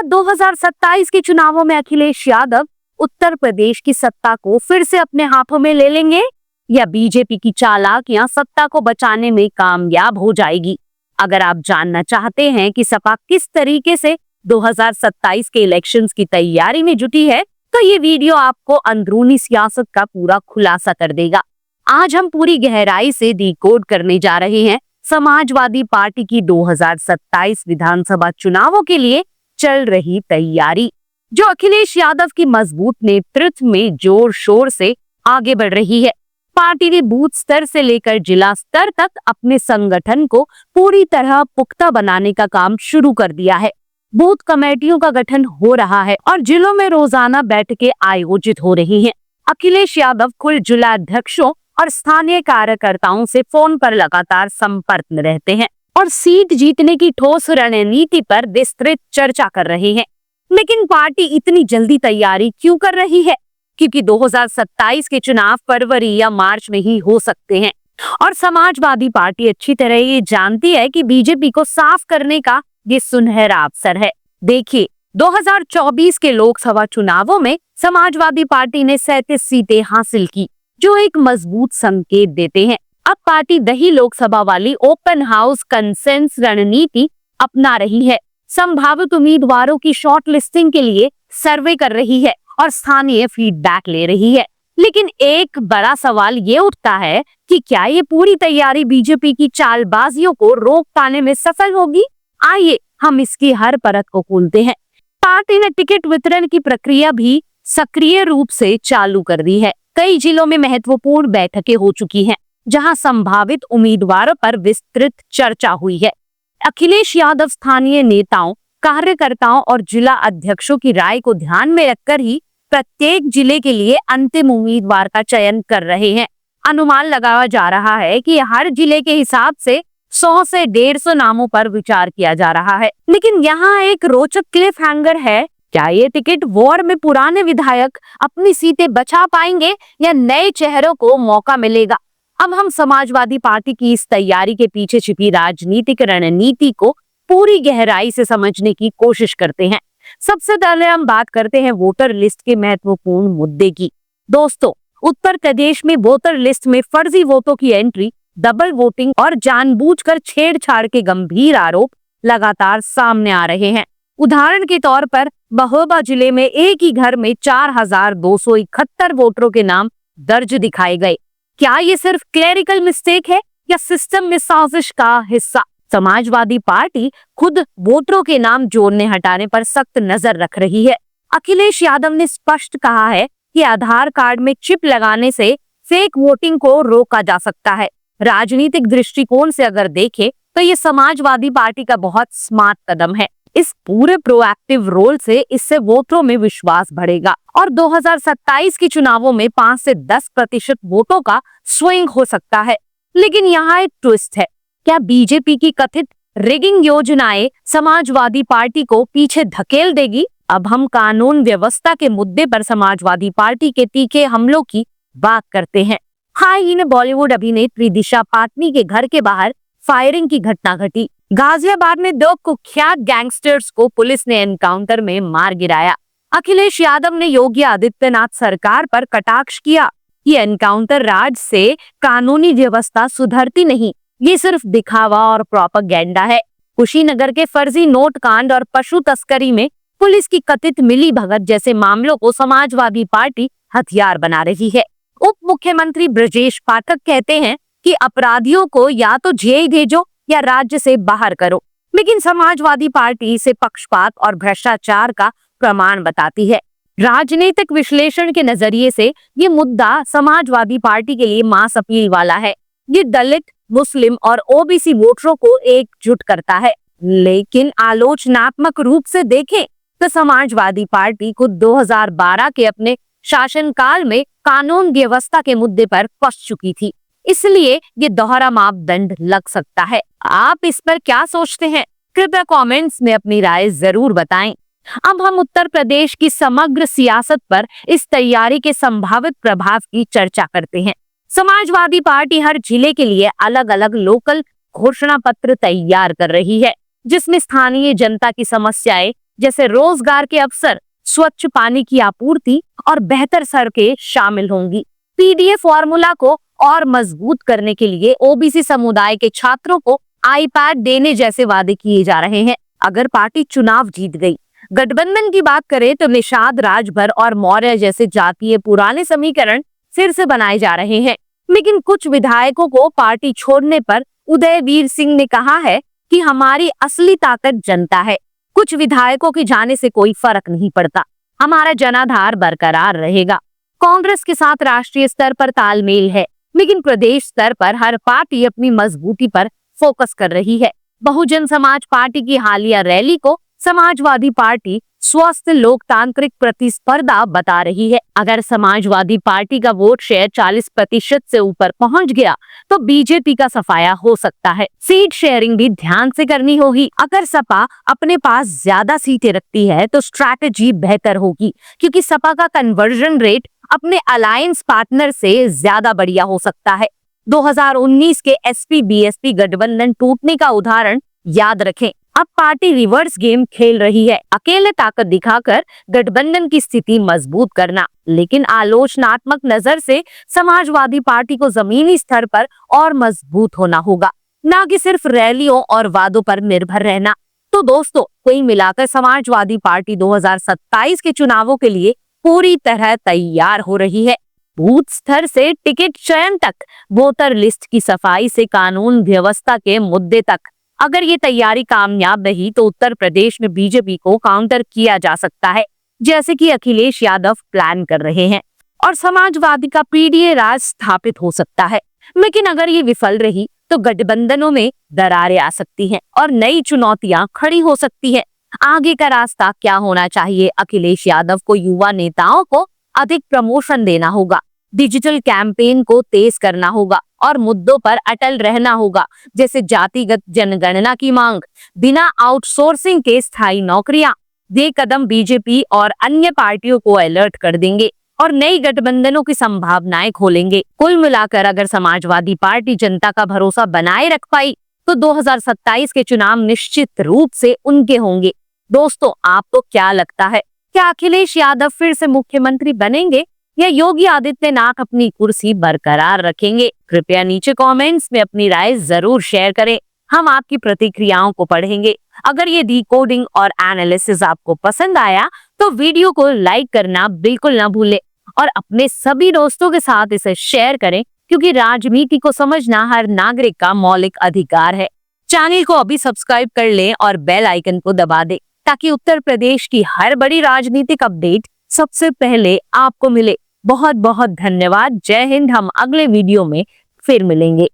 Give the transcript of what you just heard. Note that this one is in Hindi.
2027 के चुनावों में अखिलेश यादव उत्तर प्रदेश की सत्ता को फिर से अपने हाथों में ले लेंगे या बीजेपी की चालाकियां सत्ता को बचाने में कामयाब हो जाएगी। अगर आप जानना चाहते हैं कि सपा किस तरीके से 2027 के इलेक्शंस की तैयारी में जुटी है, तो ये वीडियो आपको अंदरूनी सियासत का पूरा खुलासा कर देगा। आज हम पूरी गहराई से डिकोड करने जा रहे हैं समाजवादी पार्टी की 2027 विधानसभा चुनावों के लिए चल रही तैयारी, जो अखिलेश यादव की मजबूत नेतृत्व में जोर शोर से आगे बढ़ रही है। पार्टी ने बूथ स्तर से लेकर जिला स्तर तक अपने संगठन को पूरी तरह पुख्ता बनाने का काम शुरू कर दिया है। बूथ कमेटियों का गठन हो रहा है और जिलों में रोजाना बैठकें आयोजित हो रही हैं। अखिलेश यादव खुद जिला अध्यक्षों और स्थानीय कार्यकर्ताओं से फोन पर लगातार संपर्क में रहते हैं और सीट जीतने की ठोस रणनीति पर विस्तृत चर्चा कर रहे हैं। लेकिन पार्टी इतनी जल्दी तैयारी क्यों कर रही है? क्योंकि 2027 के चुनाव फरवरी या मार्च में ही हो सकते हैं और समाजवादी पार्टी अच्छी तरह ये जानती है कि बीजेपी को साफ करने का ये सुनहरा अवसर है। देखिए, 2024 के लोकसभा चुनावों में समाजवादी पार्टी ने 37 सीटें हासिल की, जो एक मजबूत संकेत देते हैं। अब पार्टी दही लोकसभा वाली ओपन हाउस कंसेंस रणनीति अपना रही है, संभावित उम्मीदवारों की शॉर्ट लिस्टिंग के लिए सर्वे कर रही है और स्थानीय फीडबैक ले रही है। लेकिन एक बड़ा सवाल ये उठता है कि क्या ये पूरी तैयारी बीजेपी की चालबाजियों को रोक पाने में सफल होगी? आइए हम इसकी हर परत को खोलते हैं। पार्टी ने टिकट वितरण की प्रक्रिया भी सक्रिय रूप से चालू कर दी है। कई जिलों में महत्वपूर्ण बैठकें हो चुकी हैं, जहां संभावित उम्मीदवारों पर विस्तृत चर्चा हुई है। अखिलेश यादव स्थानीय नेताओं, कार्यकर्ताओं और जिला अध्यक्षों की राय को ध्यान में रखकर ही प्रत्येक जिले के लिए अंतिम उम्मीदवार का चयन कर रहे हैं। अनुमान लगाया जा रहा है कि हर जिले के हिसाब से 100 से 150 नामों पर विचार किया जा रहा है। लेकिन यहाँ एक रोचक क्लिफ हैंगर है। क्या ये टिकट वॉर में पुराने विधायक अपनी सीटें बचा पाएंगे या नए चेहरों को मौका मिलेगा? अब हम समाजवादी पार्टी की इस तैयारी के पीछे छिपी राजनीतिक रणनीति को पूरी गहराई से समझने की कोशिश करते हैं। सबसे पहले हम बात करते हैं वोटर लिस्ट के महत्वपूर्ण मुद्दे की। दोस्तों, उत्तर प्रदेश में वोटर लिस्ट में फर्जी वोटों की एंट्री, डबल वोटिंग और जानबूझकर छेड़छाड़ के गंभीर आरोप लगातार सामने आ रहे हैं। उदाहरण के तौर पर महोबा जिले में एक ही घर में 4271 वोटरों के नाम दर्ज दिखाए गए। क्या ये सिर्फ क्लेरिकल मिस्टेक है या सिस्टम में साजिश का हिस्सा? समाजवादी पार्टी खुद वोटरों के नाम जोड़ने हटाने पर सख्त नजर रख रही है। अखिलेश यादव ने स्पष्ट कहा है कि आधार कार्ड में चिप लगाने से फेक वोटिंग को रोका जा सकता है। राजनीतिक दृष्टिकोण से अगर देखें तो ये समाजवादी पार्टी का बहुत स्मार्ट कदम है। इस पूरे प्रोएक्टिव रोल से इससे वोटरों में विश्वास बढ़ेगा और 2027 के चुनावों में 5 से 10% वोटों का स्विंग हो सकता है। लेकिन यहाँ एक ट्विस्ट है। क्या बीजेपी की कथित रिगिंग योजनाएं समाजवादी पार्टी को पीछे धकेल देगी? अब हम कानून व्यवस्था के मुद्दे पर समाजवादी पार्टी के तीखे हमलों की बात करते हैं। हाल ही में बॉलीवुड अभिनेत्री दिशा पाटनी के घर के बाहर फायरिंग की घटना घटी। गाजियाबाद में 2 कुख्यात गैंगस्टर्स को पुलिस ने एनकाउंटर में मार गिराया। अखिलेश यादव ने योगी आदित्यनाथ सरकार पर कटाक्ष किया। ये एनकाउंटर राज्य से कानूनी व्यवस्था सुधरती नहीं, ये सिर्फ दिखावा और प्रोपेगेंडा है। कुशीनगर के फर्जी नोट कांड और पशु तस्करी में पुलिस की कथित मिली भगत जैसे मामलों को समाजवादी पार्टी हथियार बना रही है। उप मुख्यमंत्री ब्रजेश पाठक कहते हैं कि अपराधियों को या तो जेल भेजो या राज्य से बाहर करो, लेकिन समाजवादी पार्टी इसे पक्षपात और भ्रष्टाचार का प्रमाण बताती है। राजनीतिक विश्लेषण के नजरिए से ये मुद्दा समाजवादी पार्टी के लिए मास अपील वाला है। ये दलित, मुस्लिम और ओबीसी वोटरों को एकजुट करता है। लेकिन आलोचनात्मक रूप से देखें तो समाजवादी पार्टी को 2012 के अपने शासनकाल में कानून व्यवस्था के मुद्दे पर फंस चुकी थी, इसलिए ये दोहरा मापदंड लग सकता है। आप इस पर क्या सोचते हैं? कृपया कमेंट्स में अपनी राय जरूर बताएं। अब हम उत्तर प्रदेश की समग्र सियासत पर इस तैयारी के संभावित प्रभाव की चर्चा करते हैं। समाजवादी पार्टी हर जिले के लिए अलग अलग लोकल घोषणा पत्र तैयार कर रही है, जिसमें स्थानीय जनता की समस्याएं जैसे रोजगार के अवसर, स्वच्छ पानी की आपूर्ति और बेहतर सड़कें शामिल होंगी। पीडीए फॉर्मूला को और मजबूत करने के लिए ओबीसी समुदाय के छात्रों को आईपैड देने जैसे वादे किए जा रहे हैं। अगर पार्टी चुनाव जीत गई, गठबंधन की बात करें तो निषाद, राजभर और मौर्य जैसे जातीय पुराने समीकरण फिर से बनाए जा रहे हैं। लेकिन कुछ विधायकों को पार्टी छोड़ने पर उदयवीर सिंह ने कहा है कि हमारी असली ताकत जनता है। कुछ विधायकों के जाने से कोई फर्क नहीं पड़ता, हमारा जनाधार बरकरार रहेगा। कांग्रेस के साथ राष्ट्रीय स्तर पर तालमेल है, लेकिन प्रदेश स्तर पर हर पार्टी अपनी मजबूती पर फोकस कर रही है। बहुजन समाज पार्टी की हालिया रैली को समाजवादी पार्टी स्वस्थ लोकतांत्रिक प्रतिस्पर्धा बता रही है। अगर समाजवादी पार्टी का वोट शेयर 40% से ऊपर पहुंच गया तो बीजेपी का सफाया हो सकता है। सीट शेयरिंग भी ध्यान से करनी होगी। अगर सपा अपने पास ज्यादा सीटें रखती है तो स्ट्रैटेजी बेहतर होगी, क्योंकि सपा का कन्वर्जन रेट अपने अलायंस पार्टनर से ज्यादा बढ़िया हो सकता है। 2019 के एसपी बीएसपी गठबंधन टूटने का उदाहरण याद रखें। अब पार्टी रिवर्स गेम खेल रही है, अकेले ताकत दिखाकर गठबंधन की स्थिति मजबूत करना। लेकिन आलोचनात्मक नजर से समाजवादी पार्टी को जमीनी स्तर पर और मजबूत होना होगा, ना कि सिर्फ रैलियों और वादों पर निर्भर रहना। तो दोस्तों, कुल मिलाकर समाजवादी पार्टी 2027 के चुनावों के लिए पूरी तरह तैयार हो रही है। बूथ स्तर से टिकट चयन तक, वोटर लिस्ट की सफाई से कानून व्यवस्था के मुद्दे तक, अगर ये तैयारी कामयाब रही तो उत्तर प्रदेश में बीजेपी को काउंटर किया जा सकता है, जैसे कि अखिलेश यादव प्लान कर रहे हैं, और समाजवादी का पीडीए राज स्थापित हो सकता है। लेकिन अगर ये विफल रही तो गठबंधनों में दरारें आ सकती हैं और नई चुनौतियां खड़ी हो सकती हैं। आगे का रास्ता क्या होना चाहिए? अखिलेश यादव को युवा नेताओं को अधिक प्रमोशन देना होगा, डिजिटल कैंपेन को तेज करना होगा और मुद्दों पर अटल रहना होगा, जैसे जातिगत जनगणना की मांग, बिना आउटसोर्सिंग के स्थायी नौकरियां। ये कदम बीजेपी और अन्य पार्टियों को अलर्ट कर देंगे और नई गठबंधनों की संभावनाएं खोलेंगे। कुल मिलाकर अगर समाजवादी पार्टी जनता का भरोसा बनाए रख पाई तो 2027 के चुनाव निश्चित रूप से उनके होंगे। दोस्तों, आपको क्या लगता है? क्या अखिलेश यादव फिर से मुख्यमंत्री बनेंगे या योगी आदित्यनाथ अपनी कुर्सी बरकरार रखेंगे? कृपया नीचे कमेंट्स में अपनी राय जरूर शेयर करें, हम आपकी प्रतिक्रियाओं को पढ़ेंगे। अगर ये डिकोडिंग और एनालिसिस आपको पसंद आया तो वीडियो को लाइक करना बिल्कुल ना भूलें और अपने सभी दोस्तों के साथ इसे शेयर करें, क्योंकि राजनीति को समझना हर नागरिक का मौलिक अधिकार है। चैनल को अभी सब्सक्राइब कर लें और बेल आइकन को दबा दें, ताकि उत्तर प्रदेश की हर बड़ी राजनीतिक अपडेट सबसे पहले आपको मिले। बहुत बहुत धन्यवाद। जय हिंद। हम अगले वीडियो में फिर मिलेंगे।